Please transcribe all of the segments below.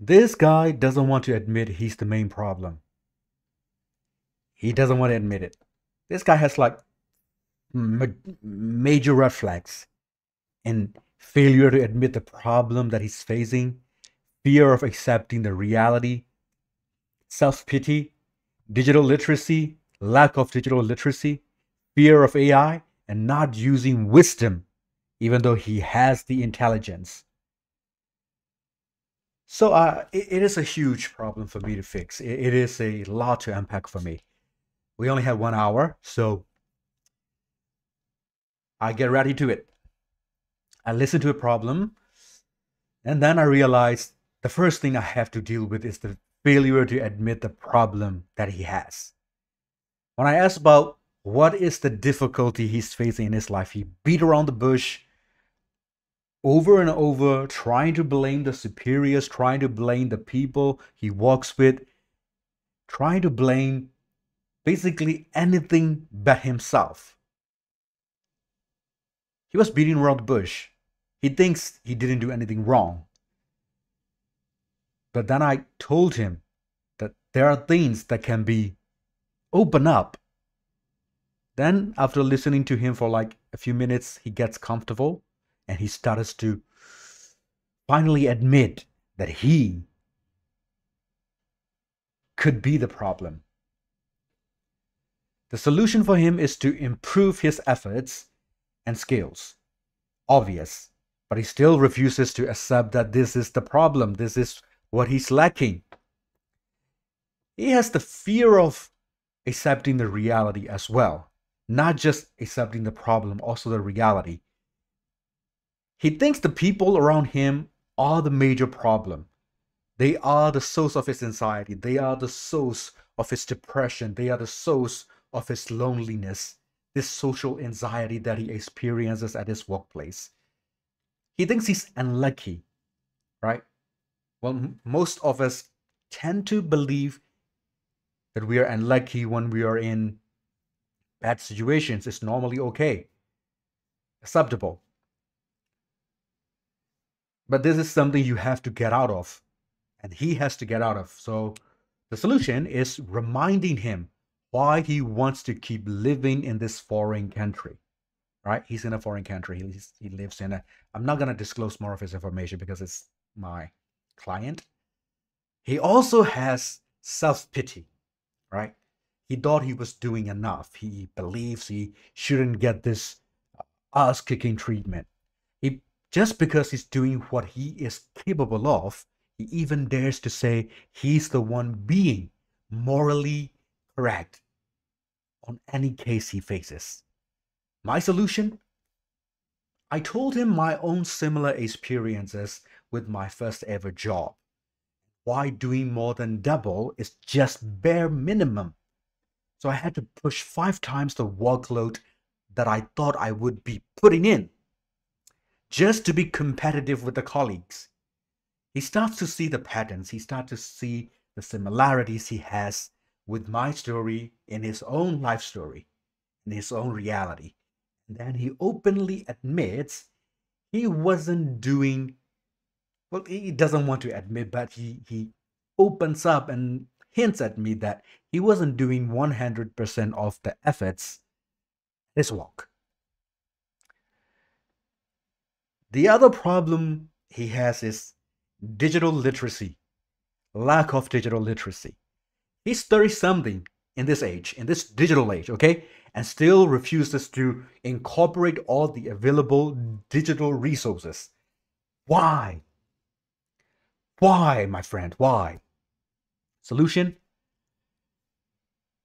This guy doesn't want to admit he's the main problem. He doesn't want to admit it. This guy has like major red flags and failure to admit the problem that he's facing, fear of accepting the reality, self pity, digital literacy, lack of digital literacy, fear of AI, and not using wisdom, even though he has the intelligence. So it is a huge problem for me to fix. It is a lot to unpack for me. We only have 1 hour, so I get ready to it. I listen to a problem, and then I realize the first thing I have to deal with is the failure to admit the problem that he has. When I asked about what is the difficulty he's facing in his life, he beat around the bush over and over, trying to blame the superiors, trying to blame the people he works with, trying to blame basically anything but himself. He was beating around the bush. He thinks he didn't do anything wrong. But then I told him that there are things that can be open up. Then, after listening to him for like a few minutes, he gets comfortable and he starts to finally admit that he could be the problem. The solution for him is to improve his efforts and skills. Obvious, but he still refuses to accept that this is the problem. This is what he's lacking. He has the fear of accepting the reality as well, not just accepting the problem, also the reality. He thinks the people around him are the major problem. They are the source of his anxiety. They are the source of his depression. They are the source of his loneliness, this social anxiety that he experiences at his workplace. He thinks he's unlucky, right? Well, most of us tend to believe that we are unlucky when we are in bad situations. It's normally okay, acceptable. But this is something you have to get out of, and he has to get out of. So the solution is reminding him why he wants to keep living in this foreign country, right? He's in a foreign country. He lives in a, I'm not going to disclose more of his information because it's my client. He also has self-pity, right? He thought he was doing enough. He believes he shouldn't get this ass-kicking treatment. He, just because he's doing what he is capable of, he even dares to say he's the one being morally correct on any case he faces. My solution? I told him my own similar experiences with my first ever job. Why doing more than double is just bare minimum. So I had to push 5 times the workload that I thought I would be putting in just to be competitive with the colleagues. He starts to see the patterns. He starts to see the similarities he has with my story in his own life story, in his own reality. And then he openly admits he wasn't doing, well, he doesn't want to admit, but he opens up and hints at me that he wasn't doing 100% of the efforts his work. The other problem he has is digital literacy, lack of digital literacy. He's 30 something in this age, in this digital age, okay? And still refuses to incorporate all the available digital resources. Why? Why, my friend? Why? Solution?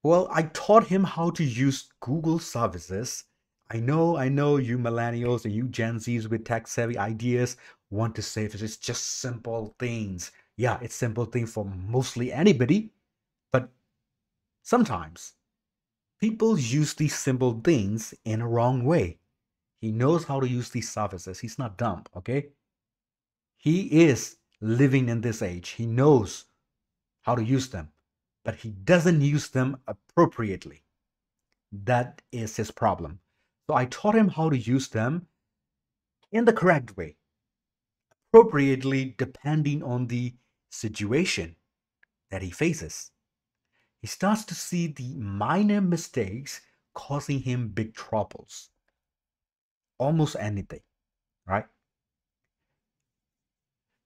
Well, I taught him how to use Google services. I know you millennials and you Gen Zs with tech savvy ideas want to say it's just simple things. Yeah, it's simple things for mostly anybody, but sometimes people use these simple things in a wrong way. He knows how to use these services. He's not dumb, okay? He is living in this age. He knows how to use them, but he doesn't use them appropriately. That is his problem. So I taught him how to use them in the correct way, appropriately depending on the situation that he faces. He starts to see the minor mistakes causing him big troubles. Almost anything, right?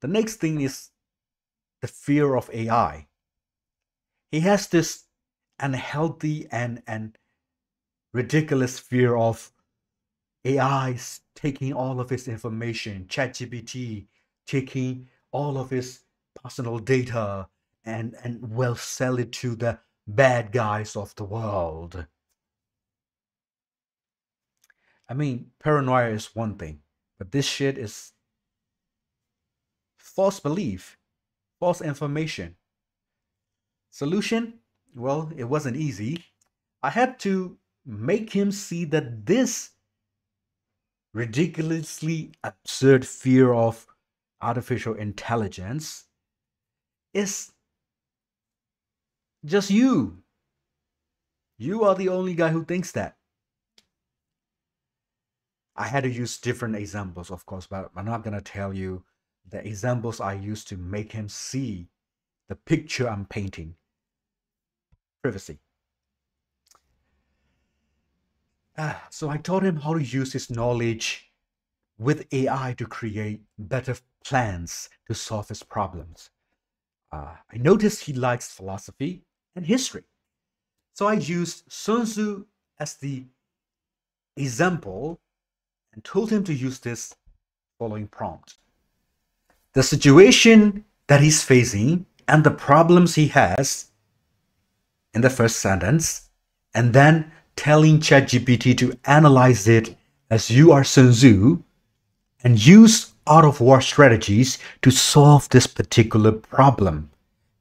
The next thing is the fear of AI. He has this unhealthy and ridiculous fear of AI taking all of his information, ChatGPT taking all of his personal data and will sell it to the bad guys of the world. I mean, paranoia is one thing, but this shit is false belief, false information. Solution? Well, it wasn't easy. I had to make him see that this ridiculously absurd fear of artificial intelligence is just you. You are the only guy who thinks that. I had to use different examples, of course, but I'm not going to tell you the examples I used to make him see the picture I'm painting. Privacy. So I taught him how to use his knowledge with AI to create better plans to solve his problems. I noticed he likes philosophy and history. So I used Sun Tzu as the example and told him to use this following prompt. The situation that he's facing and the problems he has in the first sentence, and then telling ChatGPT to analyze it as you are Sun Tzu and use out-of-war strategies to solve this particular problem.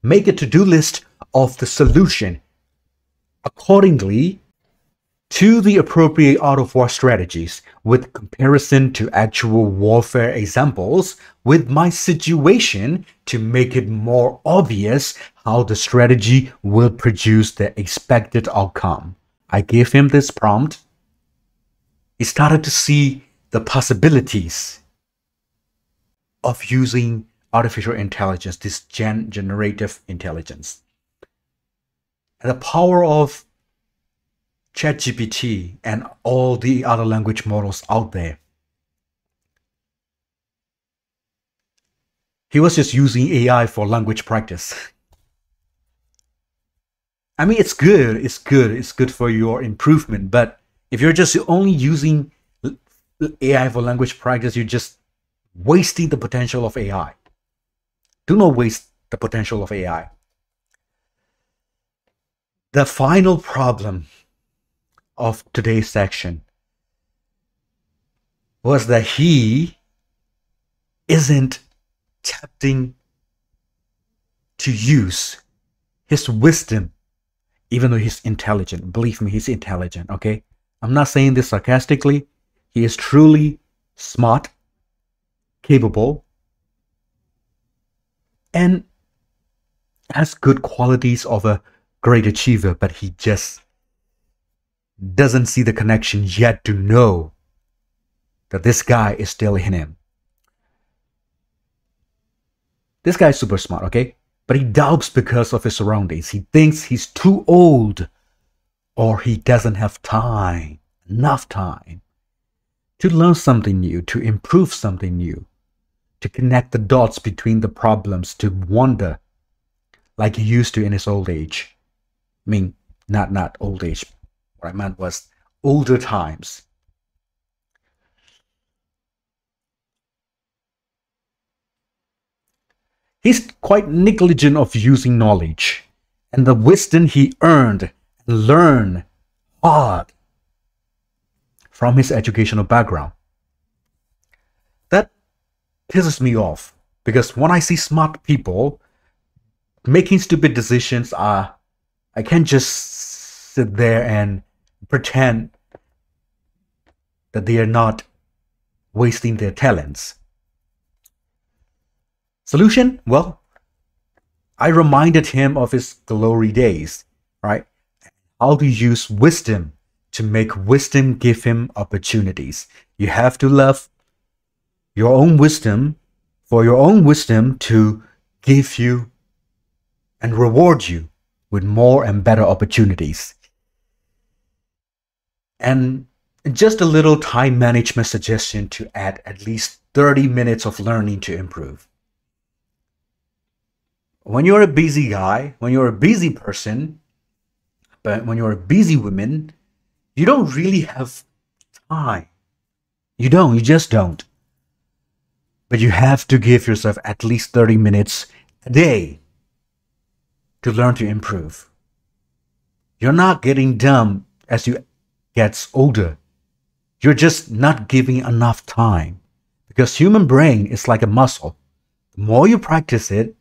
Make a to-do list of the solution accordingly to the appropriate out-of-war strategies with comparison to actual warfare examples with my situation to make it more obvious how the strategy will produce the expected outcome. I gave him this prompt. He started to see the possibilities of using artificial intelligence, this generative intelligence. And the power of ChatGPT and all the other language models out there. He was just using AI for language practice. I mean, it's good, it's good for your improvement, but if you're just only using AI for language practice, you're just wasting the potential of AI. Do not waste the potential of AI. The final problem of today's section was that he isn't attempting to use his wisdom, even though he's intelligent. Believe me, he's intelligent, okay? I'm not saying this sarcastically. He is truly smart, capable, and has good qualities of a great achiever, but he just doesn't see the connection yet to know that this guy is still in him. This guy is super smart, okay? But he doubts because of his surroundings. He thinks he's too old or he doesn't have time, enough time to learn something new, to improve something new, to connect the dots between the problems, to wonder like he used to in his old age. I mean, not old age. What I meant was older times. He's quite negligent of using knowledge and the wisdom he earned and learned hard from his educational background. That pisses me off because when I see smart people making stupid decisions, I can't just sit there and pretend that they are not wasting their talents. Solution? Well, I reminded him of his glory days, right? How to use wisdom to make wisdom give him opportunities. You have to love your own wisdom for your own wisdom to give you and reward you with more and better opportunities. And just a little time management suggestion to add at least 30 minutes of learning to improve. When you're a busy guy, when you're a busy person, but when you're a busy woman, you don't really have time. You just don't. But you have to give yourself at least 30 minutes a day to learn to improve. You're not getting dumb as you get older. You're just not giving enough time. Because human brain is like a muscle. The more you practice it,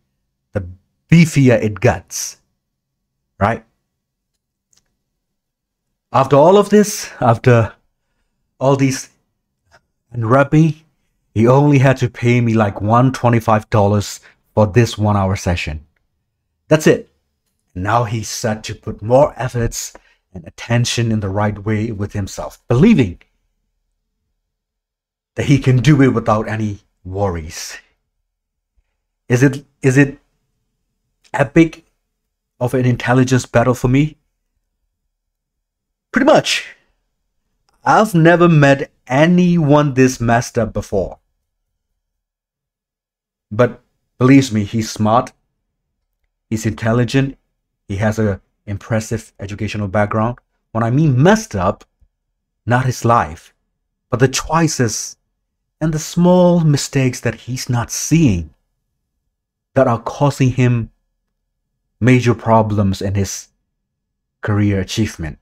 the beefier it gets. Right? After all of this, after all these and Rabbi, he only had to pay me like $125 for this 1 hour session. That's it. Now he's set to put more efforts and attention in the right way with himself, believing that he can do it without any worries. Is it epic of an intelligence battle for me? Pretty much. I've never met anyone this messed up before. But believe me, he's smart, he's intelligent, he has an impressive educational background. When I mean messed up, not his life, but the choices and the small mistakes that he's not seeing that are causing him major problems in his career achievement.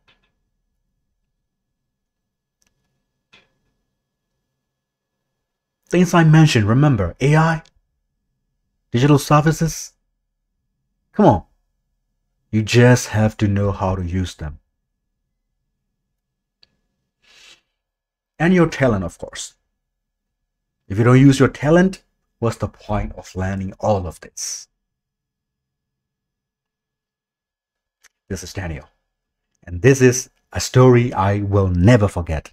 Things I mentioned, remember, AI, digital services. Come on. You just have to know how to use them. And your talent, of course. If you don't use your talent, what's the point of learning all of this? This is Daniel. And this is a story I will never forget.